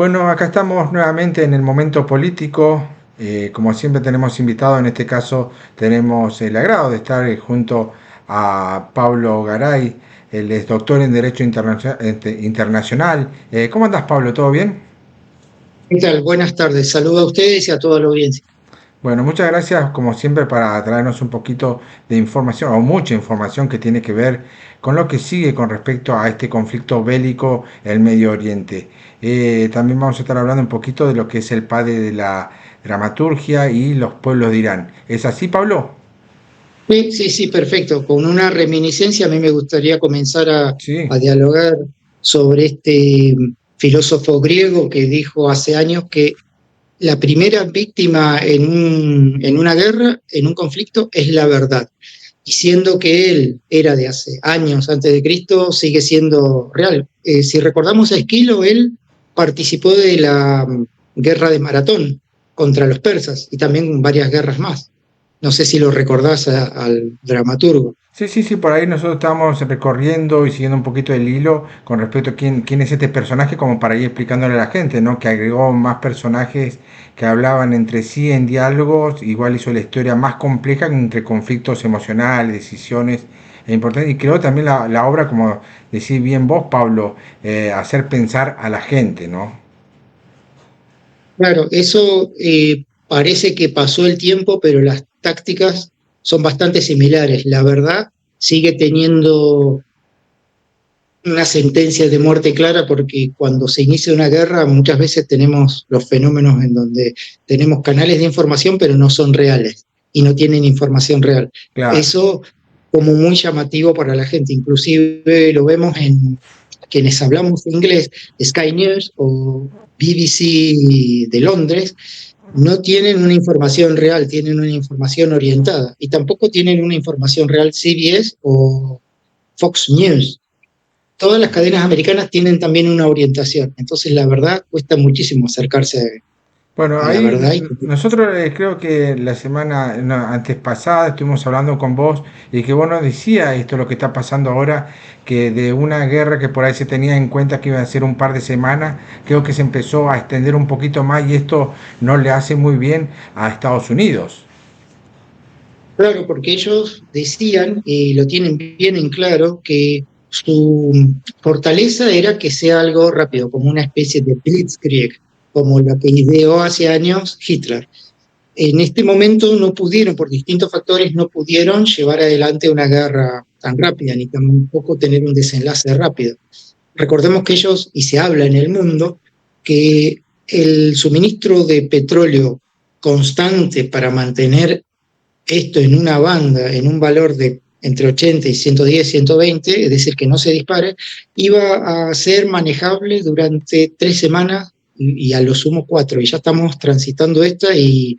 Bueno, acá estamos nuevamente en el momento político. Como siempre tenemos invitado, en este caso tenemos el agrado de estar junto a Pablo Garay. Él es doctor en Derecho Internacional. ¿Cómo andas, Pablo? ¿Todo bien? ¿Qué tal? Buenas tardes. Saludo a ustedes y a toda la audiencia. Bueno, muchas gracias como siempre para traernos un poquito de información o mucha información que tiene que ver con lo que sigue con respecto a este conflicto bélico en el Medio Oriente. También vamos a estar hablando un poquito de lo que es el padre de la dramaturgia y los pueblos de Irán. ¿Es así, Pablo? Sí, sí, sí, perfecto. Con una reminiscencia, a mí me gustaría comenzar Sí. a dialogar sobre este filósofo griego que dijo hace años que la primera víctima en una guerra, en un conflicto, es la verdad. Y siendo que él era de hace años antes de Cristo, sigue siendo real. Si recordamos a Esquilo, él participó de la guerra de Maratón contra los persas y también varias guerras más. No sé si lo recordás al dramaturgo. Sí, sí, sí, por ahí nosotros estábamos recorriendo y siguiendo un poquito el hilo con respecto a quién es este personaje, como para ir explicándole a la gente, ¿no? Que agregó más personajes que hablaban entre sí en diálogos, igual hizo la historia más compleja entre conflictos emocionales, decisiones importantes, y creo también la obra, como decís bien vos, Pablo, hacer pensar a la gente, ¿no? Claro, eso parece que pasó el tiempo, pero las tácticas son bastante similares. La verdad sigue teniendo una sentencia de muerte clara porque cuando se inicia una guerra muchas veces tenemos los fenómenos en donde tenemos canales de información pero no son reales y no tienen información real. Claro. Eso como muy llamativo para la gente, inclusive lo vemos en quienes hablamos inglés, Sky News o BBC de Londres, no tienen una información real, tienen una información orientada y tampoco tienen una información real CBS o Fox News. Todas las cadenas americanas tienen también una orientación. Entonces, la verdad, cuesta muchísimo acercarse Bueno, a la ahí verdad. nosotros creo que la semana no, antes pasada estuvimos hablando con vos y que vos nos decías esto lo que está pasando ahora, que de una guerra que por ahí se tenía en cuenta que iba a ser un par de semanas, creo que se empezó a extender un poquito más y esto no le hace muy bien a Estados Unidos. Claro, porque ellos decían, y lo tienen bien en claro, que su fortaleza era que sea algo rápido, como una especie de blitzkrieg, como lo que ideó hace años Hitler. En este momento no pudieron, por distintos factores, no pudieron llevar adelante una guerra tan rápida, ni tampoco tener un desenlace rápido. Recordemos que ellos, y se habla en el mundo, que el suministro de petróleo constante para mantener esto en una banda, en un valor de entre 80 y 110, 120, es decir, que no se dispare, iba a ser manejable durante 3 semanas y a lo sumo 4. Y ya estamos transitando esta y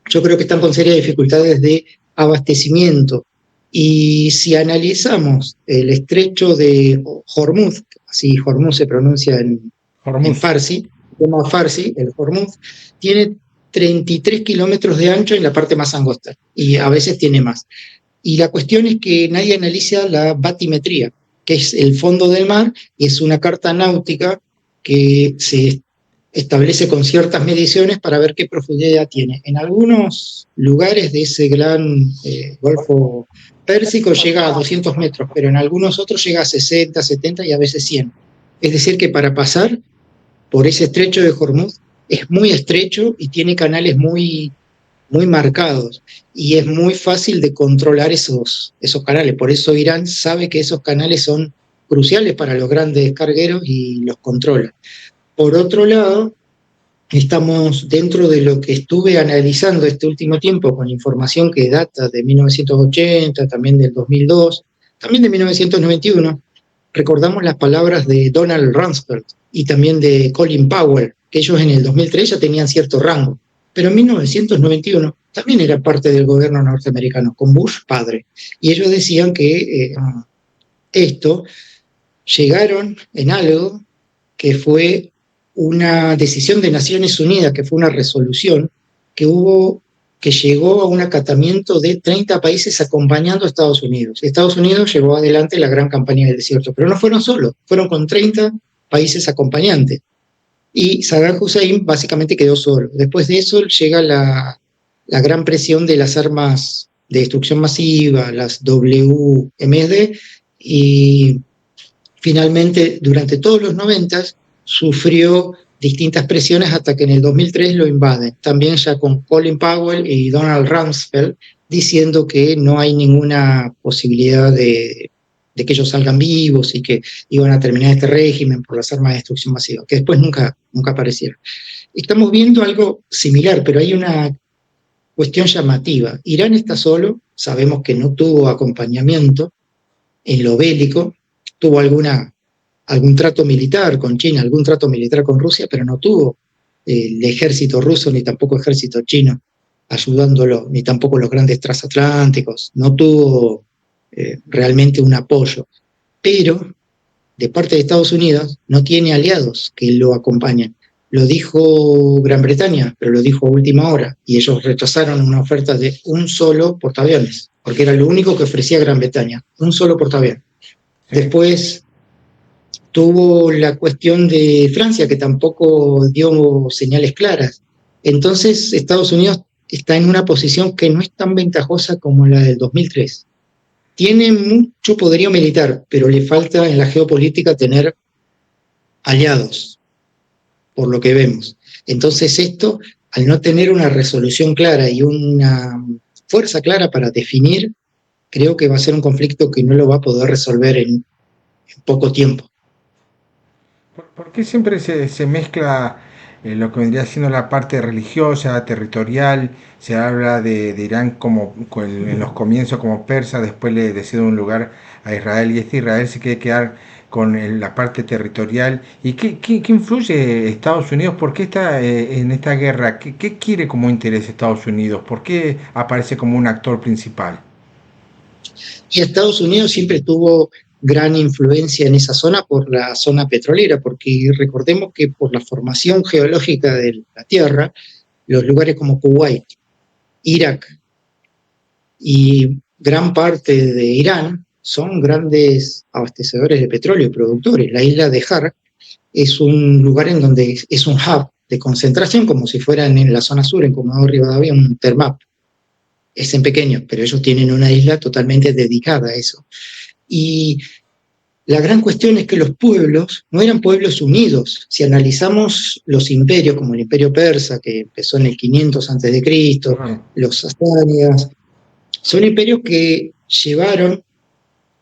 yo creo que están con serias dificultades de abastecimiento. Y si analizamos el estrecho de Hormuz, así Hormuz se pronuncia en Hormuz. Farsi, el tema Farsi, el Hormuz, tiene 33 kilómetros de ancho en la parte más angosta y a veces tiene más. Y la cuestión es que nadie analiza la batimetría, que es el fondo del mar y es una carta náutica que se establece con ciertas mediciones para ver qué profundidad tiene. En algunos lugares de ese gran Golfo Pérsico llega a 200 metros, pero en algunos otros llega a 60, 70 y a veces 100. Es decir, que para pasar por ese estrecho de Hormuz es muy estrecho y tiene canales muy marcados y es muy fácil de controlar esos canales. Por eso Irán sabe que esos canales son cruciales para los grandes cargueros y los controla. Por otro lado, estamos dentro de lo que estuve analizando este último tiempo con información que data de 1980, también del 2002, también de 1991. Recordamos las palabras de Donald Rumsfeld y también de Colin Powell, que ellos en el 2003 ya tenían cierto rango, pero en 1991 también era parte del gobierno norteamericano, con Bush padre. Y ellos decían que esto llegaron en algo que fue una decisión de Naciones Unidas, que fue una resolución que hubo, que llegó a un acatamiento de 30 países acompañando a Estados Unidos. Estados Unidos llevó adelante la gran campaña del desierto, pero no fueron solos, fueron con 30 países acompañantes. y Saddam Hussein básicamente quedó solo. Después de eso llega la gran presión de las armas de destrucción masiva, las WMD, y finalmente durante todos los 90 sufrió distintas presiones hasta que en el 2003 lo invaden, también ya con Colin Powell y Donald Rumsfeld diciendo que no hay ninguna posibilidad de que ellos salgan vivos y que iban a terminar este régimen por las armas de destrucción masiva, que después nunca aparecieron. Estamos viendo algo similar, pero hay una cuestión llamativa. Irán está solo, sabemos que no tuvo acompañamiento en lo bélico, tuvo algún trato militar con China, algún trato militar con Rusia, pero no tuvo el ejército ruso ni tampoco el ejército chino ayudándolo, ni tampoco los grandes transatlánticos, no tuvo realmente un apoyo. Pero de parte de Estados Unidos no tiene aliados que lo acompañen. Lo dijo Gran Bretaña, pero lo dijo a última hora, y ellos rechazaron una oferta de un solo portaaviones, porque era lo único que ofrecía Gran Bretaña, un solo portaaviones. Después tuvo la cuestión de Francia, que tampoco dio señales claras. Entonces Estados Unidos está en una posición que no es tan ventajosa como la del 2003. Tiene mucho poderío militar, pero le falta en la geopolítica tener aliados, por lo que vemos. Entonces esto, al no tener una resolución clara y una fuerza clara para definir, creo que va a ser un conflicto que no lo va a poder resolver en poco tiempo. ¿Por qué siempre se mezcla lo que vendría siendo la parte religiosa, territorial? Se habla de Irán como en los comienzos como persa, después le cede un lugar a Israel y Israel se quiere quedar con la parte territorial. ¿Y qué influye Estados Unidos? ¿Por qué está en esta guerra? ¿Qué quiere como interés Estados Unidos? ¿Por qué aparece como un actor principal? Y Estados Unidos siempre tuvo gran influencia en esa zona por la zona petrolera, porque recordemos que por la formación geológica de la Tierra, los lugares como Kuwait, Irak y gran parte de Irán son grandes abastecedores de petróleo, productores. La isla de Har es un lugar en donde es un hub de concentración, como si fueran en la zona sur, en Comodoro Rivadavia, un Termap. Es en pequeño, pero ellos tienen una isla totalmente dedicada a eso. Y la gran cuestión es que los pueblos no eran pueblos unidos. Si analizamos los imperios, como el imperio persa, que empezó en el 500 a.C., los sasánidas, son imperios que llevaron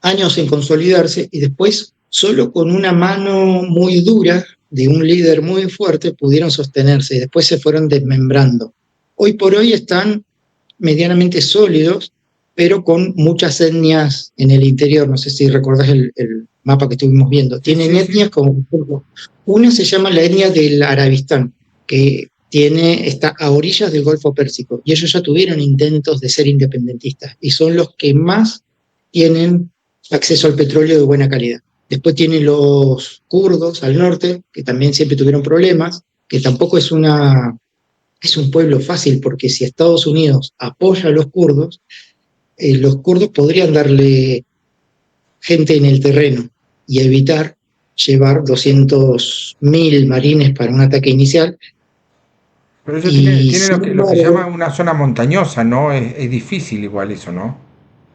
años en consolidarse y después, solo con una mano muy dura de un líder muy fuerte, pudieron sostenerse y después se fueron desmembrando. Hoy por hoy están medianamente sólidos, pero con muchas etnias en el interior. No sé si recordás el mapa que estuvimos viendo. Tienen etnias como, por ejemplo, una se llama la etnia del Arabistán, que está a orillas del Golfo Pérsico, y ellos ya tuvieron intentos de ser independentistas, y son los que más tienen acceso al petróleo de buena calidad. Después tienen los kurdos al norte, que también siempre tuvieron problemas, que tampoco es un pueblo fácil, porque si Estados Unidos apoya a los kurdos podrían darle gente en el terreno y evitar llevar 200.000 marines para un ataque inicial. Pero eso tiene lo que se llama una zona montañosa, ¿no? Es difícil igual eso, ¿no?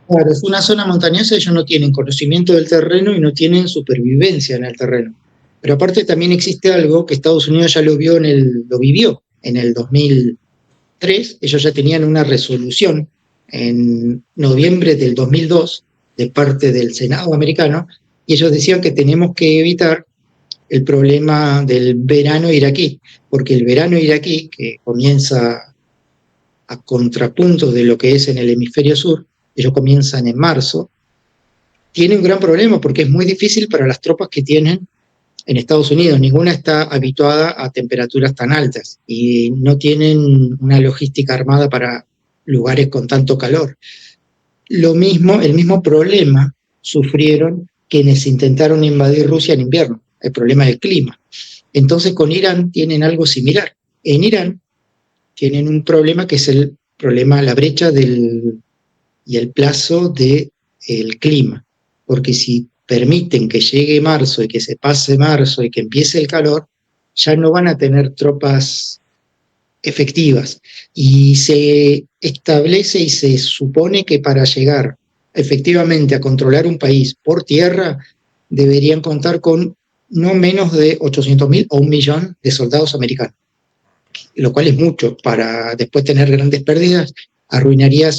Claro, es una zona montañosa, ellos no tienen conocimiento del terreno y no tienen supervivencia en el terreno. Pero aparte también existe algo que Estados Unidos ya lo vivió en el 2003, ellos ya tenían una resolución en noviembre del 2002 de parte del Senado americano, y ellos decían que tenemos que evitar el problema del verano iraquí, porque el verano iraquí, que comienza a contrapuntos de lo que es en el hemisferio sur, ellos comienzan en marzo, tiene un gran problema porque es muy difícil para las tropas que tienen en Estados Unidos. Ninguna está habituada a temperaturas tan altas y no tienen una logística armada para lugares con tanto calor. El mismo problema sufrieron quienes intentaron invadir Rusia en invierno, el problema del clima. Entonces con Irán tienen algo similar. En Irán tienen un problema que es el problema, la brecha y el plazo del clima, porque si permiten que llegue marzo y que se pase marzo y que empiece el calor, ya no van a tener tropas efectivas. Y se establece y se supone que para llegar efectivamente a controlar un país por tierra, deberían contar con no menos de 800.000 o 1.000.000 de soldados americanos, lo cual es mucho para después tener grandes pérdidas, arruinaría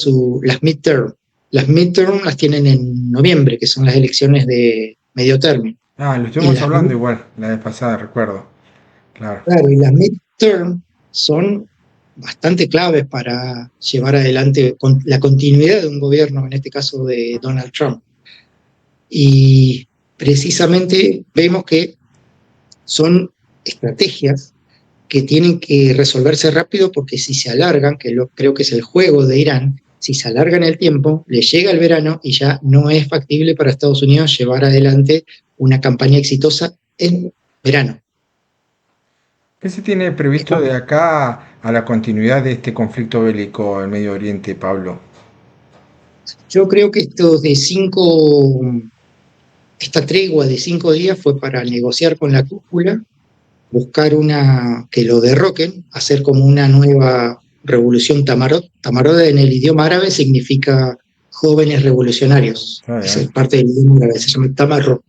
las midterm. Las midterm las tienen en noviembre, que son las elecciones de medio término. Lo Y estuvimos las, hablando igual la vez pasada, recuerdo. Claro. claro, y las midterm son bastante claves para llevar adelante la continuidad de un gobierno, en este caso de Donald Trump. Y precisamente vemos que son estrategias que tienen que resolverse rápido porque si se alargan, creo que es el juego de Irán, si se alargan el tiempo, le llega el verano y ya no es factible para Estados Unidos llevar adelante una campaña exitosa en verano. ¿Qué se tiene previsto de acá a la continuidad de este conflicto bélico en Medio Oriente, Pablo? Yo creo que esta tregua de 5 días fue para negociar con la cúpula, buscar que lo derroquen, hacer como una nueva revolución Tamarot. Tamarot en el idioma árabe significa jóvenes revolucionarios. Es parte del idioma árabe, se llama Tamarot.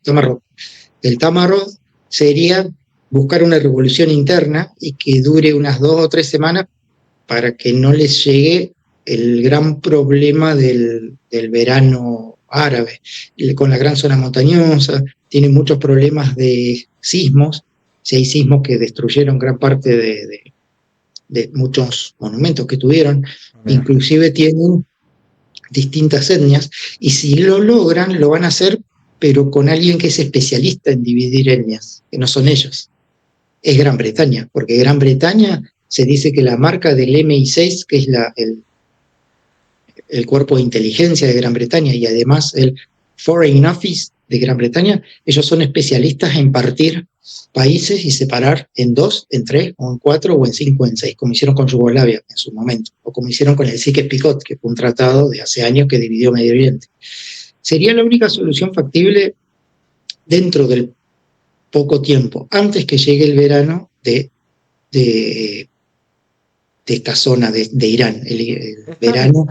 El Tamarot sería buscar una revolución interna y que dure unas 2 o 3 semanas para que no les llegue el gran problema del verano árabe, con la gran zona montañosa, tiene muchos problemas de sismos, si hay sismos que destruyeron gran parte de muchos monumentos que tuvieron, inclusive tienen distintas etnias, y si lo logran, lo van a hacer, pero con alguien que es especialista en dividir etnias, que no son ellos, es Gran Bretaña, porque Gran Bretaña se dice que la marca del MI6, que es el cuerpo de inteligencia de Gran Bretaña y además el Foreign Office de Gran Bretaña, ellos son especialistas en partir países y separar en 2, en 3, o en 4, o en 5, o en 6, como hicieron con Yugoslavia en su momento, o como hicieron con el Sykes-Picot, que fue un tratado de hace años que dividió Medio Oriente. Sería la única solución factible dentro del poco tiempo, antes que llegue el verano de esta zona de Irán, el verano.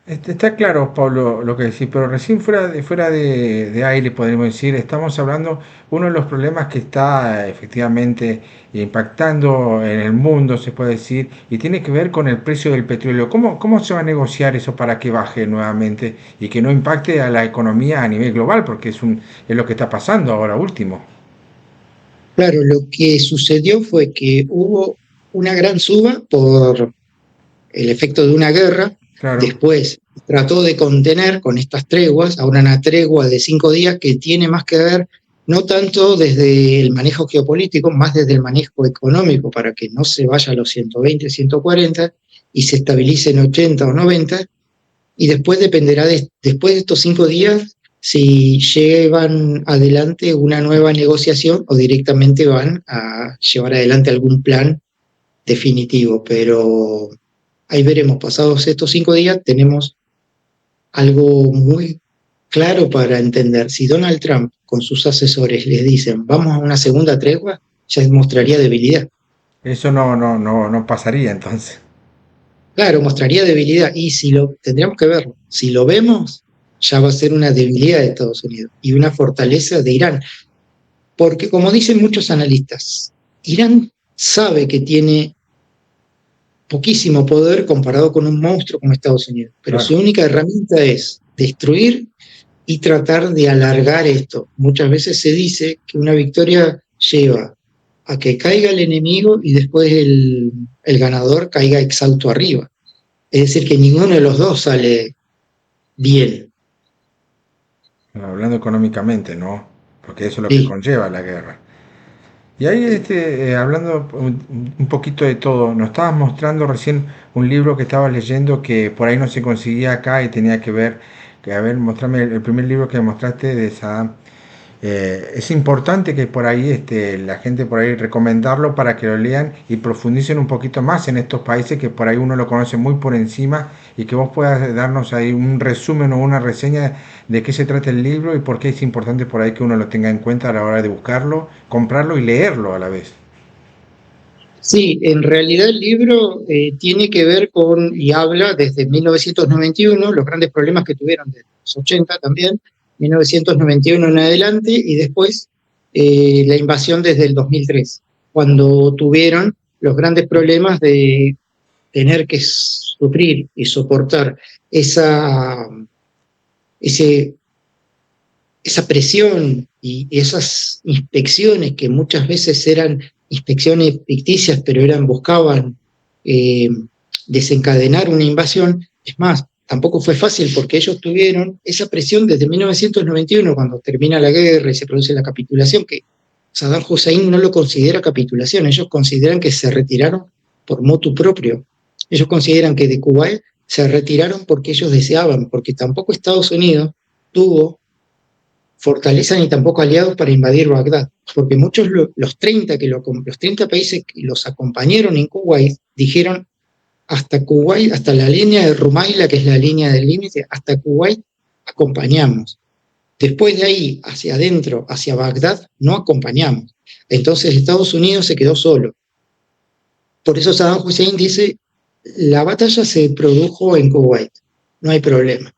Está claro, Pablo, lo que decís, pero recién fuera de aire, podríamos decir, estamos hablando, uno de los problemas que está efectivamente impactando en el mundo, se puede decir, y tiene que ver con el precio del petróleo. ¿Cómo se va a negociar eso para que baje nuevamente y que no impacte a la economía a nivel global? Porque es lo que está pasando ahora último. Claro, lo que sucedió fue que hubo una gran suba por el efecto de una guerra, Claro. después trató de contener con estas treguas, ahora una tregua de 5 días que tiene más que ver no tanto desde el manejo geopolítico, más desde el manejo económico, para que no se vaya a los 120, 140 y se estabilice en 80 o 90, y después dependerá después de estos 5 días si llevan adelante una nueva negociación o directamente van a llevar adelante algún plan definitivo, pero ahí veremos, pasados estos 5 días tenemos algo muy claro para entender. Si Donald Trump con sus asesores les dicen vamos a una segunda tregua, ya mostraría debilidad. Eso no pasaría entonces. Claro, mostraría debilidad y tendríamos que verlo. Si lo vemos, ya va a ser una debilidad de Estados Unidos y una fortaleza de Irán. Porque como dicen muchos analistas, Irán sabe que tiene poquísimo poder comparado con un monstruo como Estados Unidos, pero Claro. su única herramienta es destruir y tratar de alargar esto. Muchas veces se dice que una victoria lleva a que caiga el enemigo y después el ganador caiga exhausto arriba. Es decir, que ninguno de los dos sale bien. Hablando económicamente, ¿no? Porque eso es lo que Sí, conlleva la guerra. Y ahí, hablando un poquito de todo, nos estabas mostrando recién un libro que estabas leyendo que por ahí no se conseguía acá y tenía que ver, que a ver, mostrame el primer libro que mostraste de Saddam. Es importante que por ahí la gente por ahí recomendarlo para que lo lean y profundicen un poquito más en estos países que por ahí uno lo conoce muy por encima y que vos puedas darnos ahí un resumen o una reseña de qué se trata el libro y por qué es importante por ahí que uno lo tenga en cuenta a la hora de buscarlo, comprarlo y leerlo a la vez. Sí, en realidad el libro tiene que ver con, y habla desde 1991, los grandes problemas que tuvieron desde los 80 también, 1991 en adelante, y después la invasión desde el 2003, cuando tuvieron los grandes problemas de tener que sufrir y soportar esa, ese, esa presión y esas inspecciones que muchas veces eran inspecciones ficticias, pero buscaban eh, desencadenar una invasión. Es más, tampoco fue fácil porque ellos tuvieron esa presión desde 1991, cuando termina la guerra y se produce la capitulación, que Saddam Hussein no lo considera capitulación, ellos consideran que se retiraron por motu propio. Ellos consideran que de Kuwait se retiraron porque ellos deseaban, porque tampoco Estados Unidos tuvo fortaleza ni tampoco aliados para invadir Bagdad, porque muchos, los 30, los 30 países que los acompañaron en Kuwait, dijeron hasta Kuwait, hasta la línea de Rumaila, que es la línea del límite, hasta Kuwait acompañamos. Después de ahí, hacia adentro, hacia Bagdad, no acompañamos. Entonces Estados Unidos se quedó solo. Por eso Saddam Hussein dice, la batalla se produjo en Kuwait, no hay problema.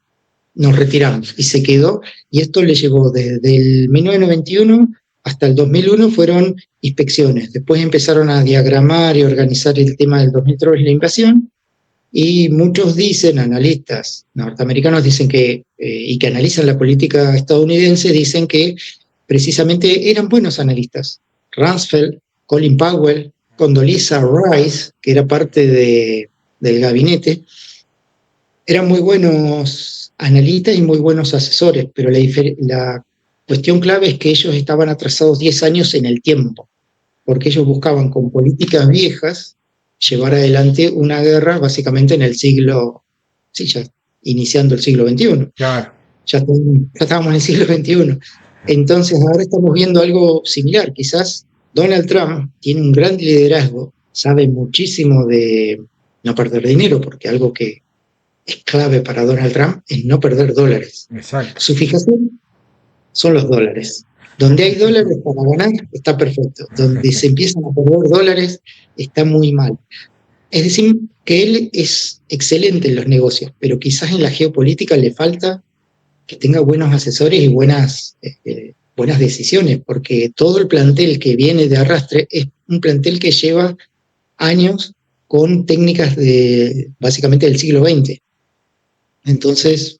Nos retiramos y se quedó, y esto le llevó desde el 1991 hasta el 2001 fueron inspecciones. Después empezaron a diagramar y organizar el tema del 2003, la invasión, y muchos dicen, analistas norteamericanos dicen que, y que analizan la política estadounidense, dicen que precisamente eran buenos analistas. Rumsfeld, Colin Powell, Condoleezza Rice, que era parte del gabinete, eran muy buenos analistas y muy buenos asesores, pero la cuestión clave es que ellos estaban atrasados 10 años en el tiempo, porque ellos buscaban con políticas viejas llevar adelante una guerra básicamente en el siglo, sí, ya iniciando el siglo XXI. Claro. Ya estábamos en el siglo XXI. Entonces ahora estamos viendo algo similar. Quizás Donald Trump tiene un gran liderazgo, sabe muchísimo de no perder dinero, porque algo que es clave para Donald Trump es no perder dólares. Exacto. Su fijación son los dólares. Donde hay dólares para ganar, está perfecto. Donde se empiezan a perder dólares, está muy mal. Es decir, que él es excelente en los negocios, pero quizás en la geopolítica le falta que tenga buenos asesores y buenas decisiones, porque todo el plantel que viene de arrastre es un plantel que lleva años con técnicas básicamente del siglo XX. Entonces,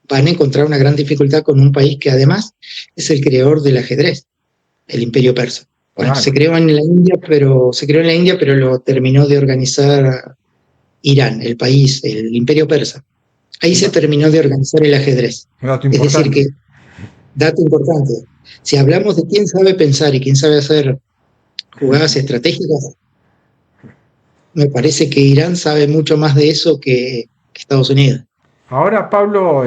van a encontrar una gran dificultad con un país que además es el creador del ajedrez, el Imperio Persa. Bueno, Claro. se creó en la India, pero lo terminó de organizar Irán, el país, el Imperio Persa. Ahí se terminó de organizar el ajedrez. Un dato Es decir importante. que, dato importante, si hablamos de quién sabe pensar y quién sabe hacer jugadas estratégicas, me parece que Irán sabe mucho más de eso que Estados Unidos. Ahora, Pablo,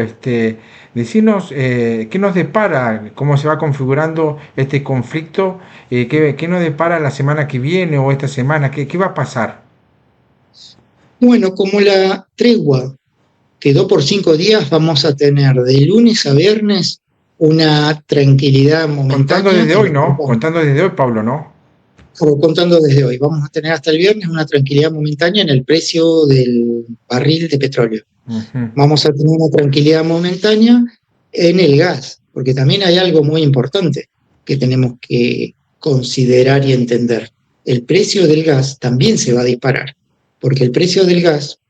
decinos qué nos depara, cómo se va configurando este conflicto, qué nos depara la semana que viene o esta semana, qué va a pasar. Bueno, como la tregua quedó por 5 días, vamos a tener de lunes a viernes una tranquilidad momentánea. Contando desde hoy, ¿no? Contando desde hoy, Pablo, ¿no? Contando desde hoy. Vamos a tener hasta el viernes una tranquilidad momentánea en el precio del barril de petróleo. Uh-huh. Vamos a tener una tranquilidad momentánea en el gas, porque también hay algo muy importante que tenemos que considerar y entender. El precio del gas también se va a disparar, porque el precio del gas,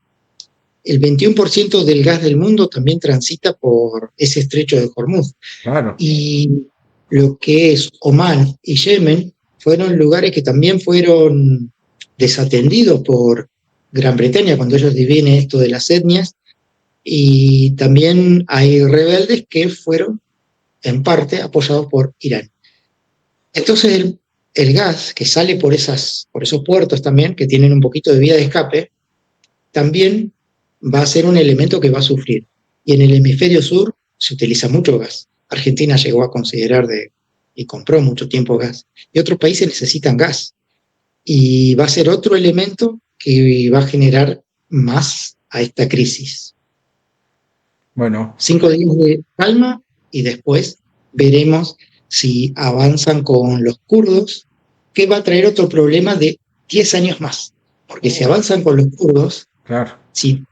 el 21% del gas del mundo también transita por ese estrecho de Hormuz. Claro. Y lo que es Omán y Yemen fueron lugares que también fueron desatendidos por Gran Bretaña cuando ellos dividen esto de las etnias, y también hay rebeldes que fueron en parte apoyados por Irán. Entonces el gas que sale por esos puertos también, que tienen un poquito de vía de escape, también va a ser un elemento que va a sufrir. Y en el hemisferio sur se utiliza mucho gas. Argentina llegó a considerar y compró mucho tiempo gas. Y otros países necesitan gas. Y va a ser otro elemento que va a generar más a esta crisis. Bueno. 5 días de calma y después veremos si avanzan con los kurdos, que va a traer otro problema de 10 años más. Porque si avanzan con los kurdos, Claro, si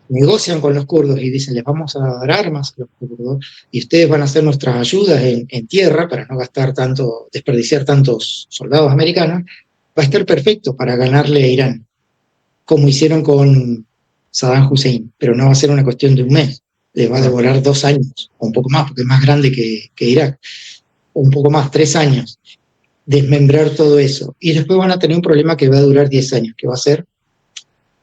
negocian con los kurdos y dicen les vamos a dar armas a los kurdos y ustedes van a hacer nuestras ayudas en tierra para no gastar tanto, desperdiciar tantos soldados americanos, va a estar perfecto para ganarle a Irán, como hicieron con Saddam Hussein, pero no va a ser una cuestión de un mes, les va a devorar 2 años, o un poco más, porque es más grande que Irak, o un poco más, 3 años, desmembrar todo eso. Y después van a tener un problema que va a durar 10 años, que va a ser,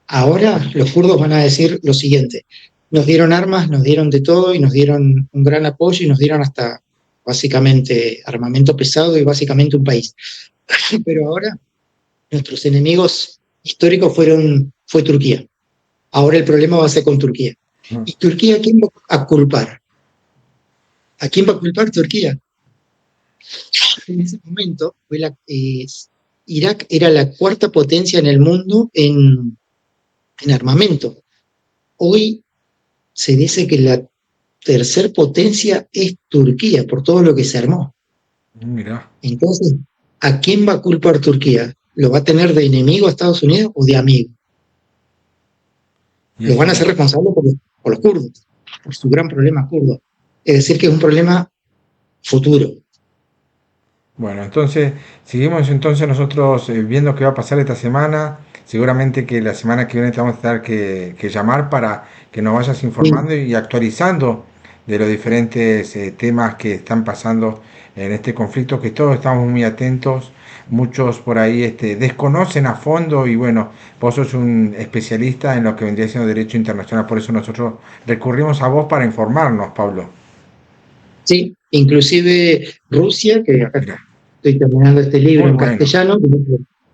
ahora los kurdos van a decir lo siguiente: nos dieron armas, nos dieron de todo y nos dieron un gran apoyo y nos dieron hasta básicamente armamento pesado y básicamente un país. Pero ahora nuestros enemigos históricos fue Turquía. Ahora el problema va a ser con Turquía. ¿Y Turquía a quién va a culpar? ¿A quién va a culpar Turquía? En ese momento, Irak era la cuarta potencia en el mundo en armamento. Hoy se dice que la tercer potencia es Turquía, por todo lo que se armó. mira. Entonces, ¿a quién va a culpar Turquía? ¿Lo va a tener de enemigo a Estados Unidos o de amigo? Y Lo eso, van a hacer responsable por los kurdos, por su gran problema kurdo. Es decir, que es un problema futuro. bueno, entonces seguimos entonces nosotros viendo qué va a pasar esta semana. Seguramente que la semana que viene te vamos a tener que llamar para que nos vayas Sí, informando y actualizando de los diferentes temas que están pasando en este conflicto, que todos estamos muy atentos. Muchos por ahí desconocen a fondo y bueno, vos sos un especialista en lo que vendría siendo derecho internacional, por eso nosotros recurrimos a vos para informarnos, Pablo. sí, inclusive Rusia, que acá Mira, estoy terminando este libro muy en bueno. castellano,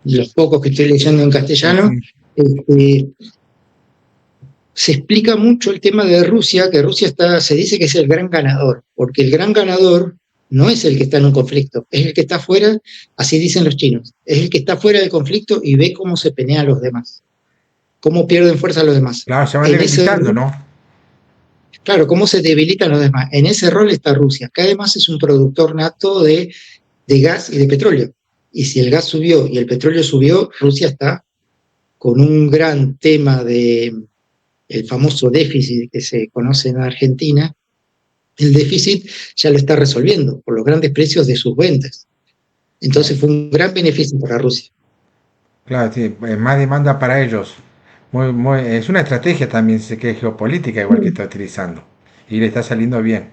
los pocos que estoy leyendo en Sí, castellano, sí. este, se explica mucho el tema de Rusia, que Rusia se dice que es el gran ganador, porque el gran ganador no es el que está en un conflicto, es el que está fuera, así dicen los chinos, es el que está fuera del conflicto y ve cómo se pelean los demás, cómo pierden fuerza los demás. Claro, se van En ese debilitando, ¿no? Claro, cómo se debilitan los demás. En ese rol está Rusia, que además es un productor nato de gas y de petróleo. Y si el gas subió y el petróleo subió, Rusia está con un gran tema de el famoso déficit que se conoce en Argentina. El déficit ya lo está resolviendo por los grandes precios de sus ventas. Claro, Entonces fue un gran beneficio para Rusia. claro, sí, más demanda para ellos. Es una estrategia también, sé que es geopolítica igual que está utilizando. Y le está saliendo bien.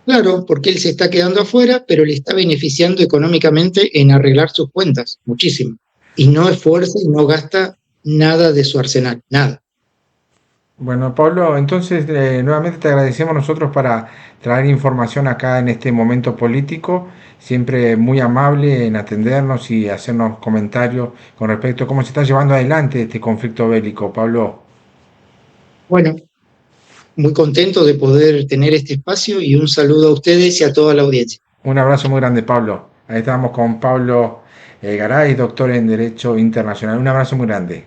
Claro, porque él se está quedando afuera, pero le está beneficiando económicamente en arreglar sus cuentas, muchísimo. Y no esfuerza y no gasta nada de su arsenal, nada. Bueno, Pablo, entonces nuevamente te agradecemos nosotros para traer información acá en este momento político, siempre muy amable en atendernos y hacernos comentarios con respecto a cómo se está llevando adelante este conflicto bélico, Pablo. Bueno, muy contento de poder tener este espacio y un saludo a ustedes y a toda la audiencia. Un abrazo muy grande, Pablo. Ahí estamos con Pablo Garay, doctor en Derecho Internacional. Un abrazo muy grande.